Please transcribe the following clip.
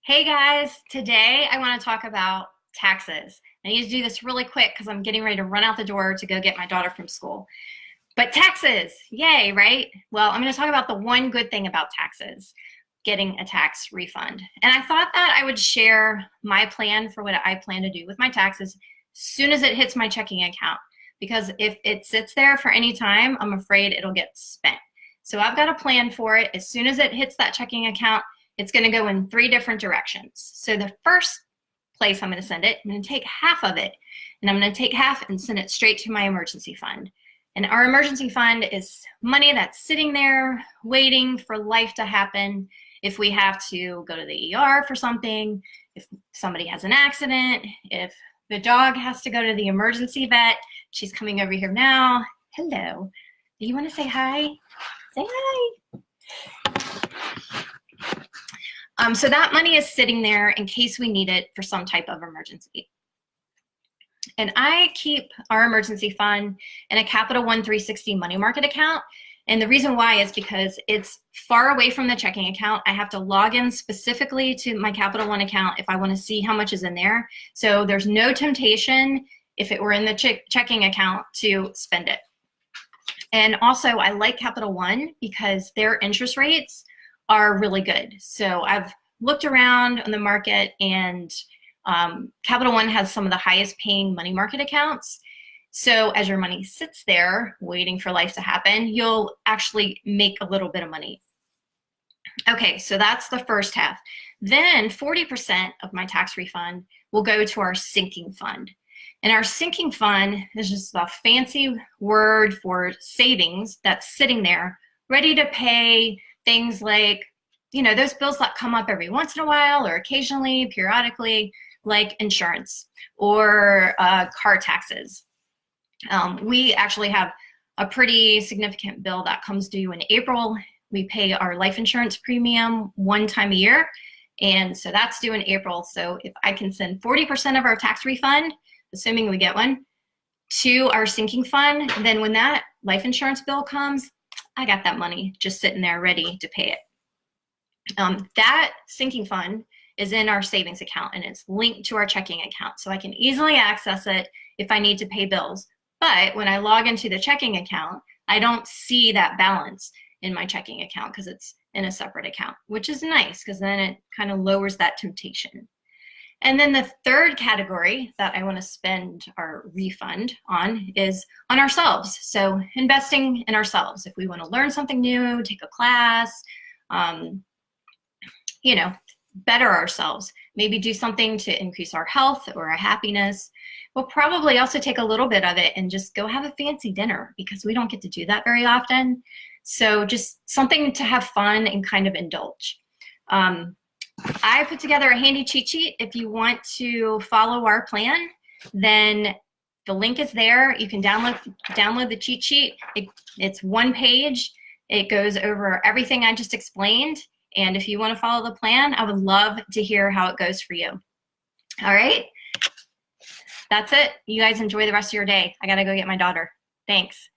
Hey guys, today I want to talk about taxes. I need to do this really quick because I'm getting ready to run out the door to go get my daughter from school. But taxes, yay, right? Well, I'm going to talk about the one good thing about taxes, getting a tax refund. And I thought that I would share my plan for what I plan to do with my taxes as soon as it hits my checking account. Because if it sits there for any time, I'm afraid it'll get spent. So I've got a plan for it. As soon as it hits that checking account, it's going to go in 3 different directions. So the first place I'm going to send it, I'm going to take half of it, and I'm going to take half and send it straight to my emergency fund. And our emergency fund is money that's sitting there waiting for life to happen. If we have to go to the ER for something, if somebody has an accident, if the dog has to go to the emergency vet, she's coming over here now. Hello. Do you want to say hi? Say hi. So that money is sitting there in case we need it for some type of emergency. And I keep our emergency fund in a Capital One 360 money market account. And the reason why is because it's far away from the checking account. I have to log in specifically to my Capital One account if I want to see how much is in there. So there's no temptation, if it were in the checking account, to spend it. And also, I like Capital One because their interest rates are really good. So I've looked around on the market, and Capital One has some of the highest paying money market accounts. So as your money sits there waiting for life to happen, you'll actually make a little bit of money. Okay, so that's the first half. Then 40% of my tax refund will go to our sinking fund. And our sinking fund is just a fancy word for savings that's sitting there ready to pay things like, you know, those bills that come up every once in a while or occasionally, periodically, like insurance or car taxes. We actually have a pretty significant bill that comes due in April. We pay our life insurance premium one time a year, and so that's due in April. So if I can send 40% of our tax refund, assuming we get one, to our sinking fund, then when that life insurance bill comes, I got that money just sitting there ready to pay it. That sinking fund is in our savings account, and it's linked to our checking account, so I can easily access it if I need to pay bills. But when I log into the checking account, I don't see that balance in my checking account because it's in a separate account, which is nice because then it kind of lowers that temptation. And then the third category that I want to spend our refund on is on ourselves. So investing in ourselves. If we want to learn something new, take a class, you know, better ourselves, maybe do something to increase our health or our happiness. We'll probably also take a little bit of it and just go have a fancy dinner because we don't get to do that very often. So just something to have fun and kind of indulge. I put together a handy cheat sheet. If you want to follow our plan, then the link is there. You can download the cheat sheet. It's one page. It goes over everything I just explained. And if you want to follow the plan, I would love to hear how it goes for you. All right. That's it. You guys enjoy the rest of your day. I got to go get my daughter. Thanks.